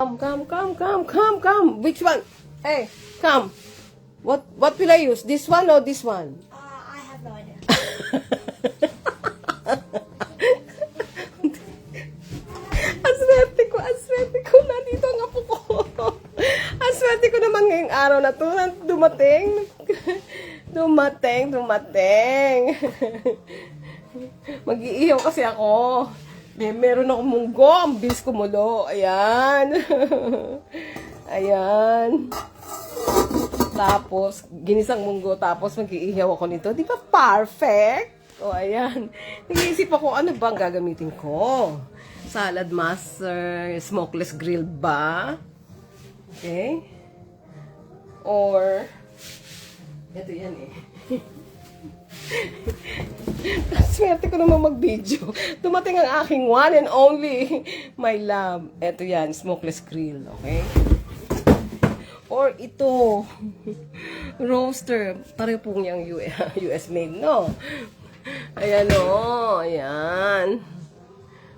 Come. Which one? Hey, come. What will I use? This one or this one? I have no idea. Ang swerte ko. Nandito ang apo ko. Ang swerte ko naman ngayong araw na to. Dumating. Mag-iihaw kasi ako. Meron akong munggo. Ang bilis kumulo. Ayan. Ayan. Tapos, ginisang munggo. Tapos, mag-iihaw ako nito. Di ba perfect? O, ayan. Nag-iisip ako, ano bang gagamitin ko? Salad master, smokeless grill ba? Okay? Or, ito yan eh. Swerte ko naman mag-video. Dumating ang aking one and only, my love. Ito yan, smokeless grill. Okay? Or ito, roaster. Pareho pong yung US made, no? Ayan o, ayan.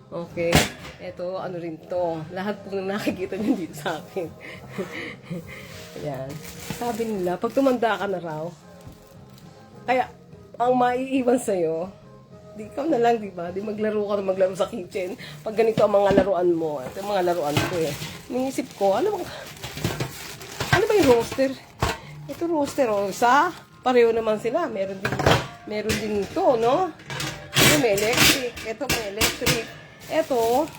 Okay. Ito, ano rin to. Lahat po na nakikita niyo dito sa akin. Ayan. Sabi nila, pag tumanda ka na raw, kaya, ang maiiwan sa'yo, di ikaw na lang, di ba? Di maglaro ka na maglaro sa kitchen. Pag ganito ang mga laruan mo. Ito yung mga laruan ko eh. Niisip ko, ano ba yung roaster? Ito roaster, o isa. Pareho naman sila. Meron din ito, no? Ito may electric. Ito may electric. Ito,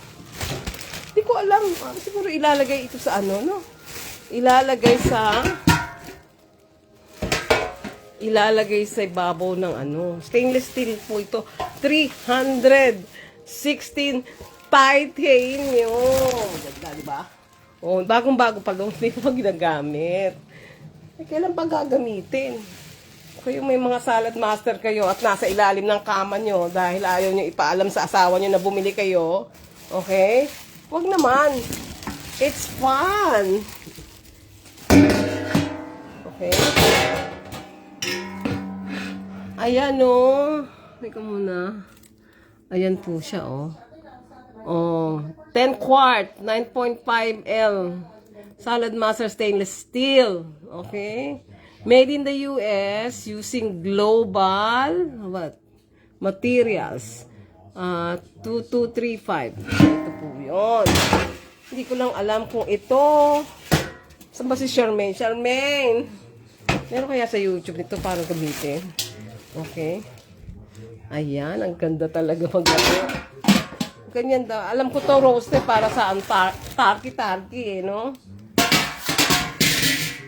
di ko alam. Siguro ilalagay ito sa ano, no? Ilalagay sa ibabaw ng ano. Stainless steel po ito. 316 titanium. Ganda, di ba? Oh, bagong-bago pa lang. Hindi ko pa ginagamit. Kailan pa gagamitin? Kung may mga salad master kayo at nasa ilalim ng kama nyo dahil ayaw nyo ipaalam sa asawa nyo na bumili kayo, okay? Huwag naman. It's fun. Okay? Ayan, oh. Teka muna. Ayan po siya, oh. Oh, 10 quart, 9.5 L. Salad Master stainless steel. Okay? Made in the US using global materials. 2235. Ito po 'yon. Hindi ko lang alam kung ito. Saan ba si Charmaine? Charmaine! Meron kaya sa YouTube nito para gamitin? Okay. Ayan, ang ganda talaga maglaro. Ganyan daw. Alam ko to roaster para sa tarki-tarki, eh, no?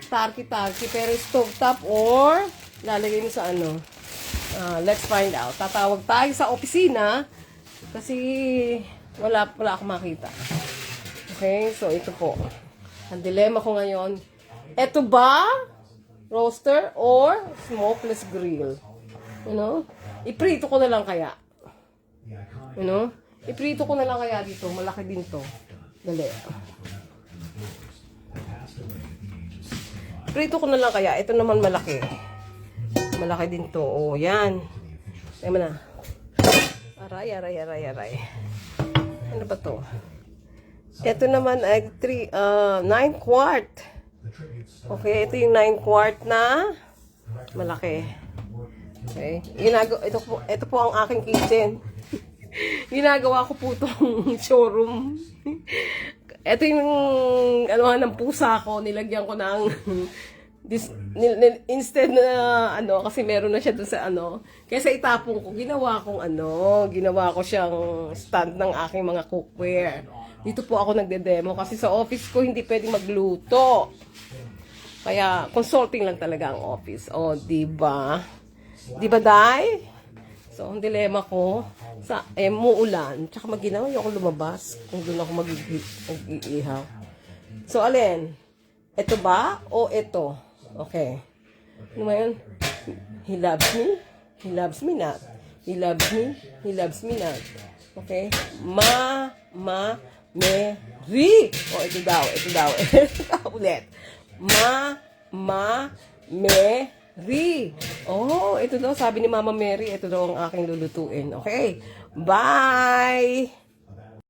Tarki-tarki. Pero stove top or lalagay mo sa ano? Let's find out. Tatawag tayo sa opisina kasi wala akong makita. Okay, so ito po. Ang dilemma ko ngayon. Ito ba? Roaster or smokeless grill? You know? Iprito ko na lang kaya. You know? Iprito ko na lang kaya dito. Malaki din to. Dali. Prito ko na lang kaya. Ito naman malaki. Malaki din to. Oh, yan. Ayan mo na. Aray. Ano ba to? Ito naman ay 9 quart. Okay, ito yung 9 quart na malaki. Okay. Ito po ang aking kitchen. Ginagawa ko po itong showroom. Ito yung ng pusa ko. Nilagyan ko ng instead na kasi meron na siya dun sa kaysa itapon ko, ginawa ko siyang stand ng aking mga cookware. Dito po ako nagde-demo kasi sa office ko hindi pwedeng magluto. Kaya consulting lang talaga ang office. O, diba? Diba, Day? So, ang dilema ko, muulan, tsaka maginaw, ayoko lumabas kung doon ako mag-iihaw. So, alin? Ito ba o ito? Okay. Ano ba yun? He loves me. He loves me not. He loves me. He loves me not. Okay? Mary. O, ito daw. Ulit. Mary. Oh, ito daw, sabi ni Mama Mary, ito daw ang aking lulutuin. Okay? Bye!